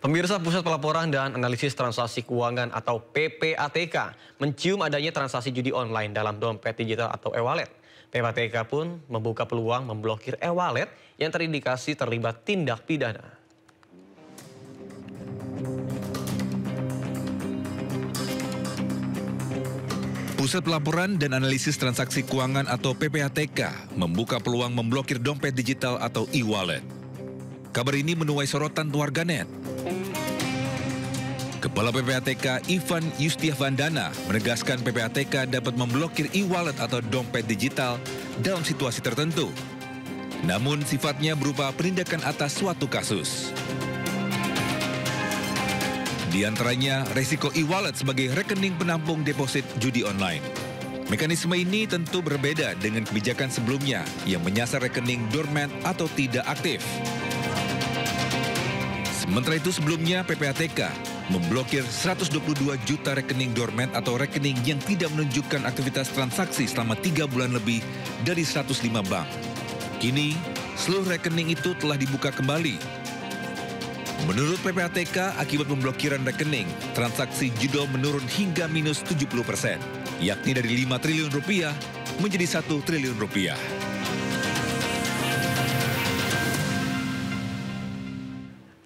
Pemirsa, Pusat Pelaporan dan Analisis Transaksi Keuangan atau PPATK mencium adanya transaksi judi online dalam dompet digital atau e-wallet. PPATK pun membuka peluang memblokir e-wallet yang terindikasi terlibat tindak pidana. Pusat Pelaporan dan Analisis Transaksi Keuangan atau PPATK membuka peluang memblokir dompet digital atau e-wallet. Kabar ini menuai sorotan warganet. Kepala PPATK Ivan Yustiavandana menegaskan PPATK dapat memblokir e-wallet atau dompet digital dalam situasi tertentu. Namun sifatnya berupa penindakan atas suatu kasus. Di antaranya resiko e-wallet sebagai rekening penampung deposit judi online. Mekanisme ini tentu berbeda dengan kebijakan sebelumnya yang menyasar rekening dormant atau tidak aktif. Sementara itu sebelumnya PPATK memblokir 122 juta rekening dormant atau rekening yang tidak menunjukkan aktivitas transaksi selama 3 bulan lebih dari 105 bank. Kini, seluruh rekening itu telah dibuka kembali. Menurut PPATK, akibat pemblokiran rekening, transaksi judol menurun hingga minus 70%, yakni dari 5 triliun rupiah menjadi 1 triliun rupiah.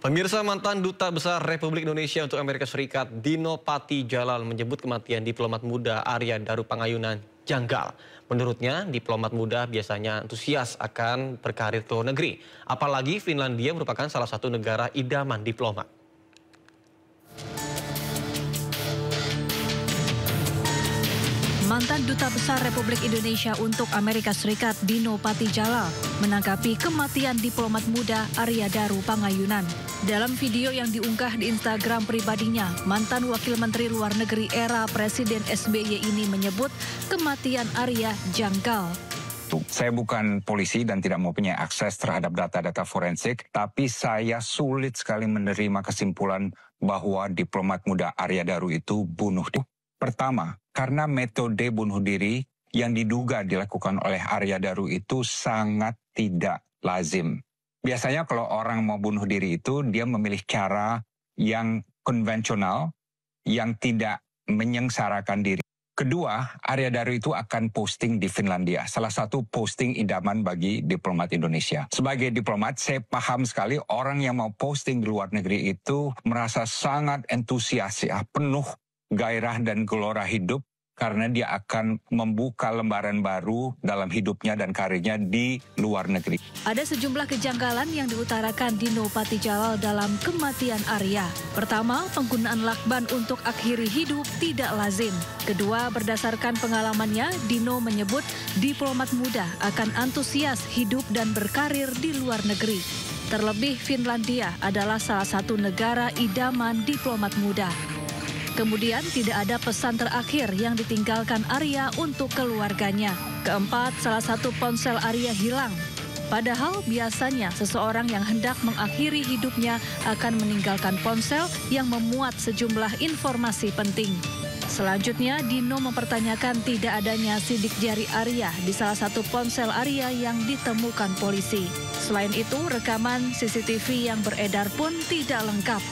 Pemirsa, mantan Duta Besar Republik Indonesia untuk Amerika Serikat Dino Patijalal menyebut kematian diplomat muda Arya Daru Pangayunan janggal. Menurutnya, diplomat muda biasanya antusias akan berkarir ke luar negeri. Apalagi Finlandia merupakan salah satu negara idaman diplomat. Mantan Duta Besar Republik Indonesia untuk Amerika Serikat Dino Patijalal menanggapi kematian diplomat muda Arya Daru Pangayunan. Dalam video yang diunggah di Instagram pribadinya, mantan Wakil Menteri Luar Negeri era Presiden SBY ini menyebut kematian Arya janggal. Saya bukan polisi dan tidak mempunyai akses terhadap data-data forensik, tapi saya sulit sekali menerima kesimpulan bahwa diplomat muda Arya Daru itu bunuh diri. Pertama, karena metode bunuh diri yang diduga dilakukan oleh Arya Daru itu sangat tidak lazim. Biasanya kalau orang mau bunuh diri itu, dia memilih cara yang konvensional, yang tidak menyengsarakan diri. Kedua, Arya Daru itu akan posting di Finlandia, salah satu posting idaman bagi diplomat Indonesia. Sebagai diplomat, saya paham sekali orang yang mau posting di luar negeri itu merasa sangat antusias, penuh gairah dan gelora hidup, karena dia akan membuka lembaran baru dalam hidupnya dan karirnya di luar negeri. Ada sejumlah kejanggalan yang diutarakan Dino Patijalal dalam kematian Arya. Pertama, penggunaan lakban untuk akhiri hidup tidak lazim. Kedua, berdasarkan pengalamannya, Dino menyebut diplomat muda akan antusias hidup dan berkarir di luar negeri. Terlebih Finlandia adalah salah satu negara idaman diplomat muda. Kemudian tidak ada pesan terakhir yang ditinggalkan Arya untuk keluarganya. Keempat, salah satu ponsel Arya hilang. Padahal biasanya seseorang yang hendak mengakhiri hidupnya akan meninggalkan ponsel yang memuat sejumlah informasi penting. Selanjutnya, Dino mempertanyakan tidak adanya sidik jari Arya di salah satu ponsel Arya yang ditemukan polisi. Selain itu, rekaman CCTV yang beredar pun tidak lengkap.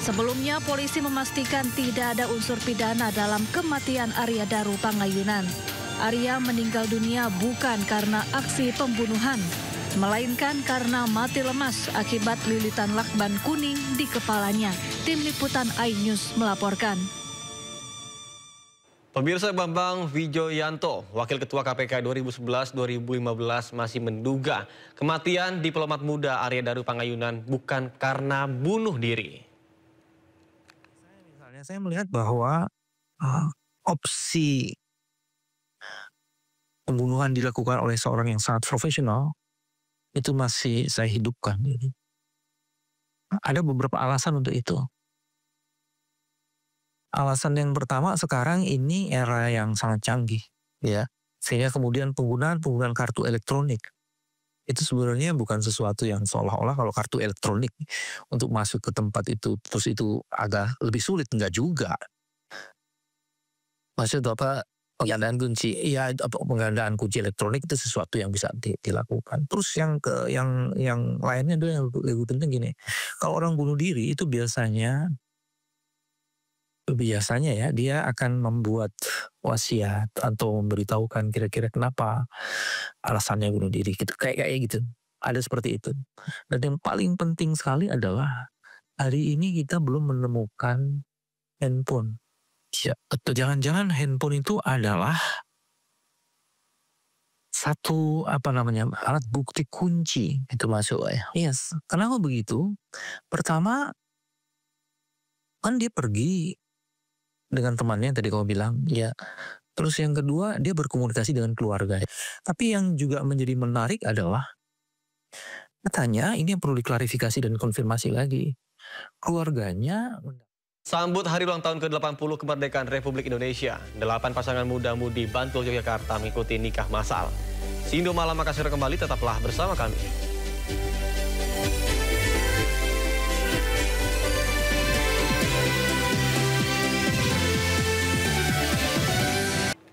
Sebelumnya, polisi memastikan tidak ada unsur pidana dalam kematian Arya Daru Pangayunan. Arya meninggal dunia bukan karena aksi pembunuhan, melainkan karena mati lemas akibat lilitan lakban kuning di kepalanya. Tim Liputan iNews melaporkan. Pemirsa, Bambang Wijoyanto, Wakil Ketua KPK 2011-2015 masih menduga kematian diplomat muda Arya Daru Pangayunan bukan karena bunuh diri. Saya melihat bahwa opsi pembunuhan dilakukan oleh seorang yang sangat profesional itu masih saya hidupkan. Ada beberapa alasan untuk itu. Alasan yang pertama, sekarang ini era yang sangat canggih, ya, sehingga kemudian penggunaan kartu elektronik itu sebenarnya bukan sesuatu yang seolah-olah kalau kartu elektronik untuk masuk ke tempat itu terus itu agak lebih sulit, enggak juga. Maksud apa, penggandaan kunci, ya penggandaan kunci elektronik itu sesuatu yang bisa dilakukan. Terus yang lainnya adalah yang lebih penting gini. Kalau orang bunuh diri itu biasanya ya dia akan membuat wasiat atau memberitahukan kira-kira kenapa alasannya bunuh diri gitu, kayak gitu. Ada seperti itu. Dan yang paling penting sekali adalah hari ini kita belum menemukan handphone. Ya, atau jangan-jangan handphone itu adalah satu alat bukti kunci itu masuk ya. Yes. Kenapa begitu? Pertama, kan dia pergi dengan temannya tadi kamu bilang, ya. Terus yang kedua, dia berkomunikasi dengan keluarga. Tapi yang juga menjadi menarik adalah katanya ini yang perlu diklarifikasi dan konfirmasi lagi. Keluarganya Sambut hari ulang tahun ke-80 kemerdekaan Republik Indonesia, 8 pasangan muda-mudi Bantul, Yogyakarta mengikuti nikah massal. Sindo Malam Makassar kembali, tetaplah bersama kami.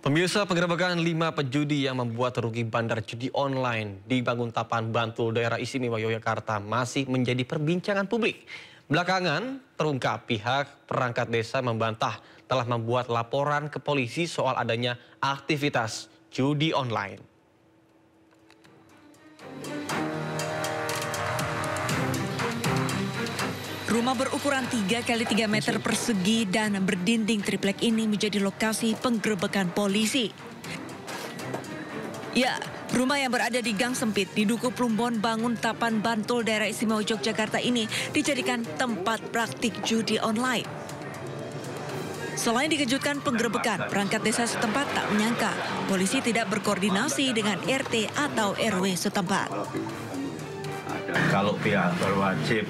Pemirsa, penggerebekan 5 pejudi yang membuat rugi bandar judi online di Banguntapan, Bantul, daerah istimewa Yogyakarta masih menjadi perbincangan publik. Belakangan, terungkap pihak perangkat desa membantah telah membuat laporan ke polisi soal adanya aktivitas judi online. Rumah berukuran 3 x 3 meter persegi dan berdinding triplek ini menjadi lokasi penggerebekan polisi. Ya, rumah yang berada di gang sempit di Duku Plumbon, Banguntapan, Bantul, daerah istimewa Yogyakarta ini dijadikan tempat praktik judi online. Selain dikejutkan penggerebekan, perangkat desa setempat tak menyangka polisi tidak berkoordinasi dengan RT atau RW setempat. Kalau pihak berwajib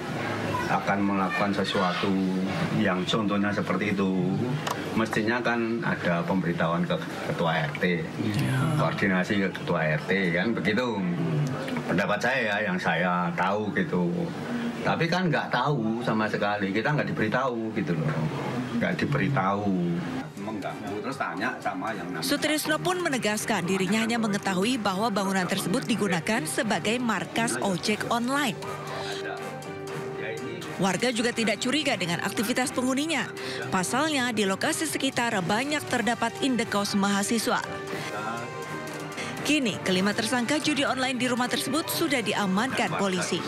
akan melakukan sesuatu yang contohnya seperti itu, mestinya kan ada pemberitahuan ke ketua RT, koordinasi ke ketua RT, kan begitu. Pendapat saya yang saya tahu gitu. Tapi kan nggak tahu sama sekali, kita nggak diberitahu gitu loh, nggak diberitahu. Mengganggu, terus tanya sama yang namanya. Sutrisno pun menegaskan dirinya hanya mengetahui bahwa bangunan tersebut digunakan sebagai markas ojek online. Warga juga tidak curiga dengan aktivitas penghuninya. Pasalnya di lokasi sekitar banyak terdapat indekos mahasiswa. Kini kelima tersangka judi online di rumah tersebut sudah diamankan polisi.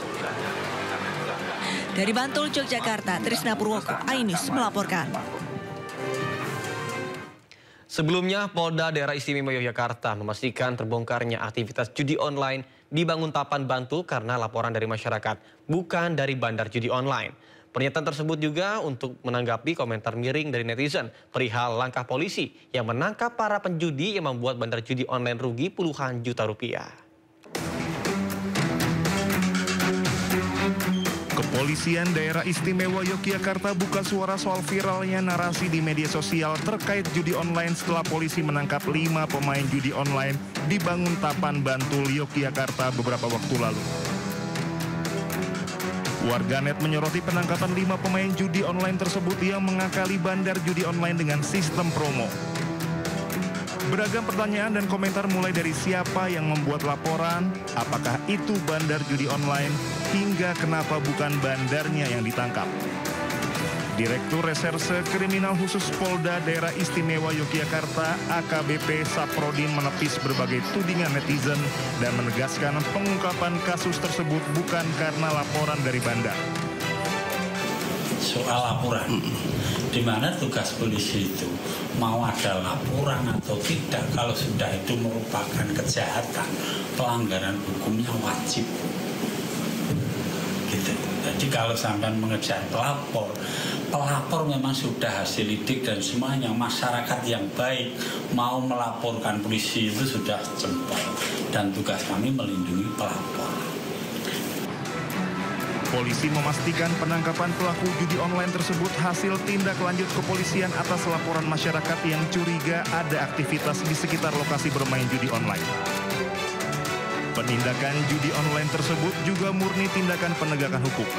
Dari Bantul, Yogyakarta, Trisna Purwoko, Ainis melaporkan. Sebelumnya, Polda Daerah Istimewa Yogyakarta memastikan terbongkarnya aktivitas judi online di Banguntapan, Bantul karena laporan dari masyarakat, bukan dari bandar judi online. Pernyataan tersebut juga untuk menanggapi komentar miring dari netizen perihal langkah polisi yang menangkap para penjudi yang membuat bandar judi online rugi puluhan juta rupiah. Kepolisian Daerah Istimewa Yogyakarta buka suara soal viralnya narasi di media sosial terkait judi online setelah polisi menangkap 5 pemain judi online di Banguntapan, Bantul, Yogyakarta beberapa waktu lalu. Warganet menyoroti penangkapan 5 pemain judi online tersebut yang mengakali bandar judi online dengan sistem promo. Beragam pertanyaan dan komentar mulai dari siapa yang membuat laporan, apakah itu bandar judi online, hingga kenapa bukan bandarnya yang ditangkap. Direktur Reserse Kriminal Khusus Polda Daerah Istimewa Yogyakarta AKBP Saprodin menepis berbagai tudingan netizen dan menegaskan pengungkapan kasus tersebut bukan karena laporan dari bandar. Soal laporan, di mana tugas polisi itu mau ada laporan atau tidak, kalau sudah itu merupakan kejahatan, pelanggaran hukumnya wajib. Gitu. Jadi kalau sampai mengejar pelapor memang sudah hasil lidik dan semuanya masyarakat yang baik mau melaporkan polisi itu sudah jempol dan tugas kami melindungi pelapor. Polisi memastikan penangkapan pelaku judi online tersebut hasil tindak lanjut kepolisian atas laporan masyarakat yang curiga ada aktivitas di sekitar lokasi bermain judi online. Penindakan judi online tersebut juga murni tindakan penegakan hukum.